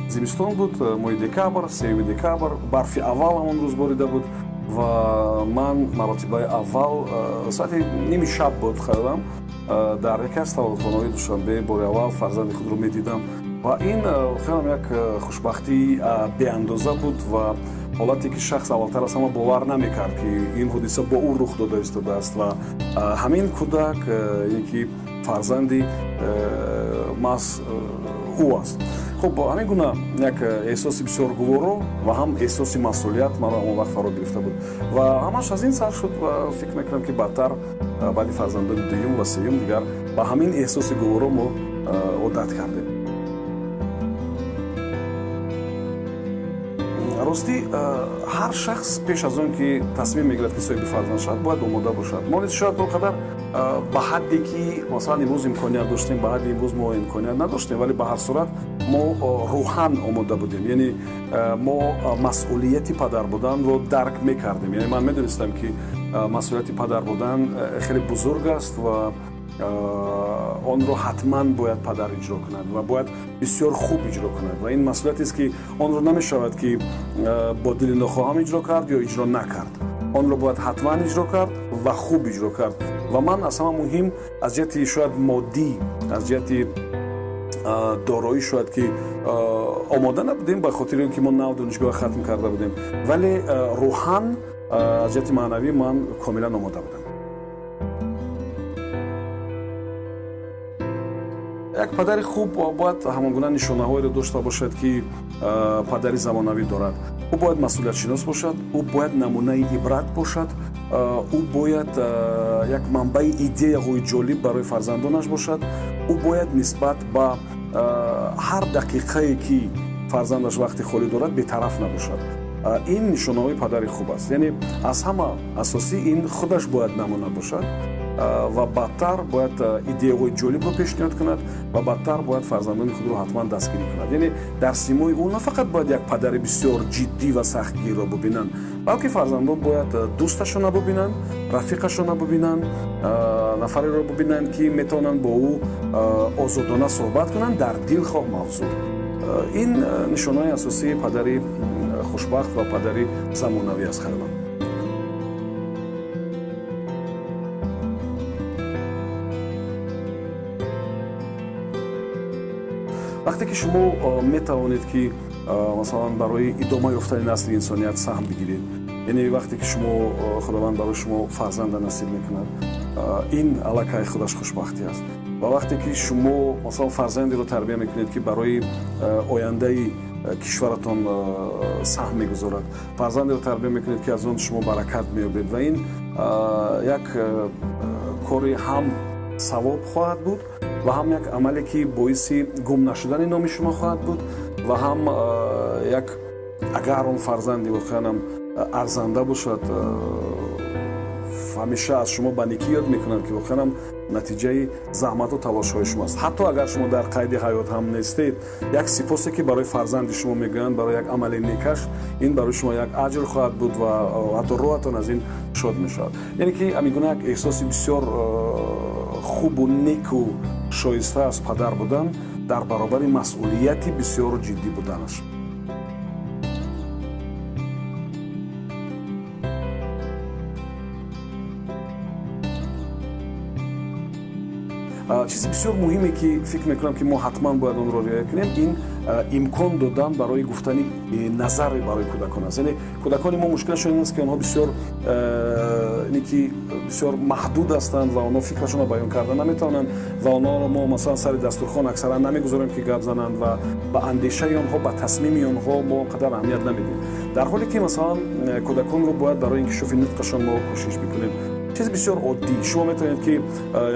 зимистон буд, моҳи декабр, 3 декабр, барфи аввал ҳамон рӯз борида буд ва ман маротибаи аввал соати ними шаб буд хадам дар яке аз таваллудхонаҳои Душанбе бори аввал фарзанди худро медидам ва ин хелам як хушбахтии беандоза буд ва ҳолате ки шахс аввалтар аз ҳама бовар намекард ки ин ҳодиса бо ӯ рух дода истодааст ва ҳамин кӯдак ине ки фарзанди маҳз ӯ аст. хуб ҳамин гуна як эҳсоси бисёр гуворо ва ҳам эҳсоси масъулият маро ҳамон вақт фаро гирифта буд ва ҳамаш аз ин сар шуд ва фикр мекунам ки баъдтар баъди фарзандони дуюм ва сеюм дигар ба ҳамин эҳсоси гуворо мо одат кардем. ростӣ ҳар шахс пеш аз он ки тасмим мегирад ки соҳиби фарзанд шавад бояд омода бошад. мо низ шояд он қадар ба ҳадде ки масалан имрӯз имконият доштем ба ҳадди имрӯз мо имконият надоштем вале ба ҳар сурат мо рӯҳан омода будем, яъне мо масъулияти падар буданро дарк мекардем. Яъне ман медонистам ки масъулияти падар будан хеле бузург аст ва онро ҳатман бояд падар иҷро кунад ва бояд бисёр хуб иҷро кунад ва ин масъулиятерст ки онро намешавад ки бо дили нохоҳам иҷро кард ё иҷро накард. онро бояд ҳатман иҷро кард ва хуб иҷро кард ва ман аз ҳама муҳим аз ҷиҳати шояд моддӣ аз ҷиҳати дороӣ шояд ки омода набудем ба хотири он ки мо нав донишгоҳ хатм карда будем вале рӯҳан аз ҷиҳати маънавӣ ман комилан омода будам. як падари хуб бояд ҳамон гуна нишонаҳоеро дошта бошад ки падари замонавӣ дорад. ӯ бояд масъулиятшинос бошад, ӯ бояд намунаи ибрат бошад, ӯ бояд як манбаи идеяҳои ҷолиб барои фарзандонаш бошад, ӯ бояд нисбат ба ҳар дақиқае ки фарзандаш вақти холӣ дорад бетараф набошад. ин нишонаҳои падари хуб аст. Яъне аз ҳама асосӣ ин худаш бояд намуна бошад ва баъдтар бояд идеяҳои ҷолибро пешниҳод кунад ва баъдтар бояд фарзандони худро ҳатман дастгирӣ кунад. Яъне дар симои ӯ на фақат бояд як падари бисёр ҷиддӣ ва сахтгирро бубинанд, балки фарзандон бояд дӯсташонро бубинанд, рафиқашонро бубинанд, нафареро бубинанд ки метавонанд бо ӯ озодона суҳбат кунанд дар дил хоҳ мавзӯъ. ин нишонаҳои асосии падари хушбахт ва падари замонавӣ аст хеле. вақте ки шумо метавонед ки масалан барои идома ёфтани насли инсоният саҳм бигиред, яъне вақте ки шумо худованд барои шумо фарзанда насиб мекунад, ин аллакай худаш хушбахтӣ аст. ва вақте ки шумо масалан фарзандеро тарбия мекунед ки барои ояндаи кишваратон саҳм мегузорад, фарзандеро тарбия мекунед ки аз он шумо баракат меёбед ва ин як кори ҳам савоб хоҳад буд ва ҳам як амале ки боиси гум нашудани номи шумо хоҳад буд ва ҳам як агар он фарзанди воқеан арзанда бошад ҳамеша аз шумо ба некӣ ёд мекунад ки воқеан натиҷаи заҳмату талошҳои шумоаст. ҳатто агар шумо дар қайди ҳаёт ҳам нестед, як сипосе ки барои фарзанди шумо мегӯянд, барои як амали некаш, ин барои шумо як аҷр хоҳад буд ва ҳатто роҳатон аз ин шод мешавад. яъне ки ҳамин гуна як эҳсоси бисёр хубу неку шоиста аз падар будан дар баробари масъулияти бисёр ҷиддӣ буданаш. чизи бисёр муҳиме ки фикр мекунам ки мо ҳатман бояд онро риоя кунем, ин имкон додан барои гуфтани назаре барои кӯдакон аст. яъне кӯдакони мо мушкилашон ин аст ки онҳо бисёр маҳдуд ҳастанд ва онҳо фикрашонро баён карда наметавонанд ва онҳоро мо масалан сари дастурхон аксаран намегузорем ки гап зананд ва ба андешаи онҳо, ба тасмими онҳо мо қадар аҳамият намедем. дар ҳоле ки масалан кӯдаконро бояд барои инкишофи нутқашон мо кӯшиш бикунем. чизи бисёр оддӣ, шумо метавонед ки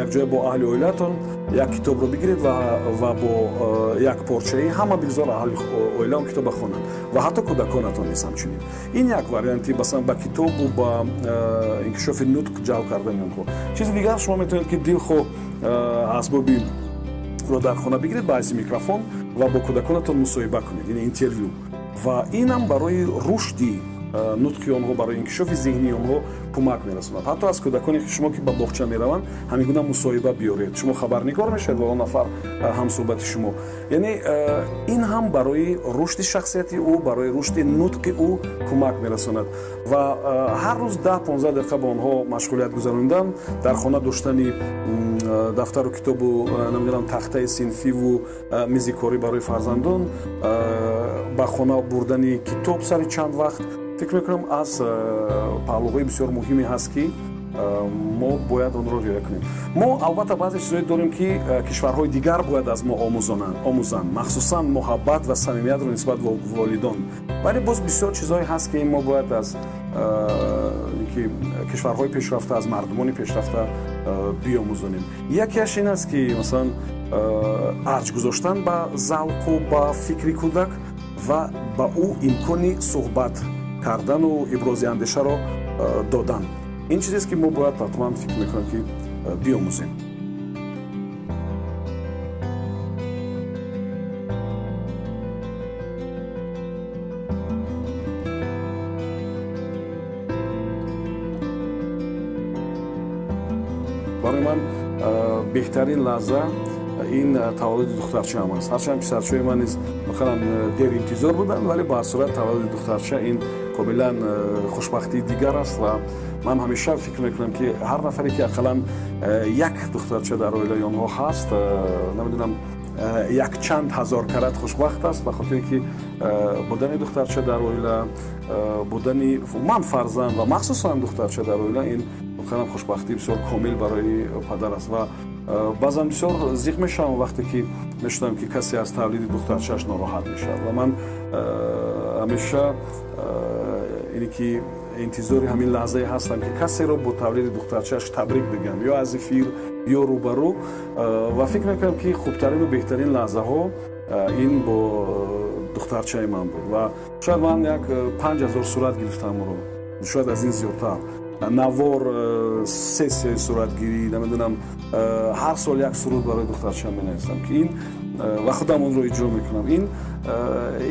якҷоя бо аҳли оилаатон як китобро бигиред ва бо як порчаи ҳама бигзор аҳли оила он китобро хонанд ва ҳатто кӯдаконатон низ ҳамчунин. ин як варианти масалан ба китобу ба инкишофи нутқ ҷалб кардани онҳо. чизи дигар шумо метавонед ки дилхоҳ асбоби ро дар хона бигиред ба ҳайси микрофон ва бо кӯдаконатон мусоҳиба кунед, яъне интервю. ва инам барои рушди нутқи онҳо барои инкишофи зеҳнии онҳо кӯмак мерасонад. ҳатто аз кӯдаконе ки шумо ки ба боғча мераванд ҳамин гуна мусоҳиба биёред, шумо хабарнигор мешавед ва он нафар ҳамсӯҳбати шумо, яъне ин ҳам барои рушди шахсияти ӯ, барои рушди нутқи ӯ кӯмак мерасонад ва ҳар рӯз 10-15 дақиқа ба онҳо машғулият гузарондан, дар хона доштани дафтару китобу намедонам тахтаи синфиву мизи корӣ барои фарзандон, ба хона бурдани китоб сари чанд вақт, фикр мекунам аз паҳлӯҳои бисёр муҳиме ҳаст ки мо бояд онро риоя кунем. Мо албатта баъзе чизҳое дорем ки кишварҳои дигар бояд аз мо омӯзанд, махсусан муҳаббат ва самимиятро нисбат ба волидон, вале боз бисёр чизҳое ҳаст ки мо бояд аз кишварҳои пешрафта, аз мардумони пешрафта биомӯзонем. Якеаш ин аст ки масалан арҷ гузоштан ба завқу ба фикри кӯдак ва ба ӯ имкони суҳбат кардану ибрози андешаро додан. ин чизест ки мо бояд ҳатман фикр мекунам ки биомӯзем. барои ман беҳтарин лаҳза ин таваллуди духтарчаам аст. ҳарчанд писарчаҳои ман низ махалан дер интизор буданд, вале ба ҳар сурат таваллуди духтарча ин комилан хушбахтии дигар аст ва ман ҳамеша фикр мекунам ки ҳар нафаре ки ақаллан як духтарча дар оилаи онҳо ҳаст, намедонам якчанд ҳазор карат хушбахт аст, ба хотире ки будани духтарча дар оила, будани ман фарзанд ва махсусан духтарча дар оила, ин мақалан хушбахтии бисёр комил барои падар аст ва баъзан бисёр зиқ мешавам вақте ки мешунам ки касе аз тавлиди духтарчааш нороҳат мешавад ва ман ҳамеша ине ки интизори ҳамин лаҳзае ҳастам ки касеро бо тавлиди духтарчааш табрик бигам, ё аз эфир ё рӯбарӯ, ва фикр мекунам ки хубтарину беҳтарин лаҳзаҳо ин бо духтарчаи ман буд ва шояд ман як 5000 сурат гирифтам ӯро, шояд аз ин зиёдтар, навор сессияи суратгирӣ, намедонам ҳар сол як суруд барои духтарчаам менависам ки ин ва худам онро иҷро мекунам. Ин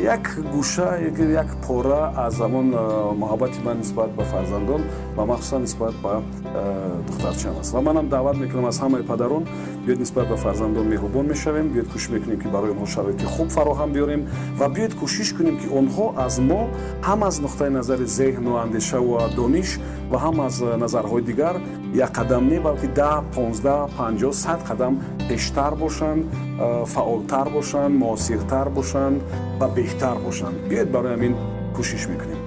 як гӯша, як пора аз ҳамон муҳаббати ман нисбат ба фарзандон ва махсусан нисбат ба духтарчаам аст ва манам даъват мекунам аз ҳамаи падарон биёед нисбат ба фарзандон меҳрубон мешавем, биёед кӯшиш мекунем ки барои онҳо шароити хуб фароҳам биёрем ва биёед кӯшиш кунем ки онҳо аз мо ҳам аз нуқтаи назари зеҳну андешаву дониш ва ҳам аз назарҳои дигар як қадам не, балки 10, 15, 50, 100 қадам пештар бошанд, фаъолтар бошанд, муосиртар бошанд ва беҳтар бошанд. биёед барои ҳамин кӯшиш мекунем.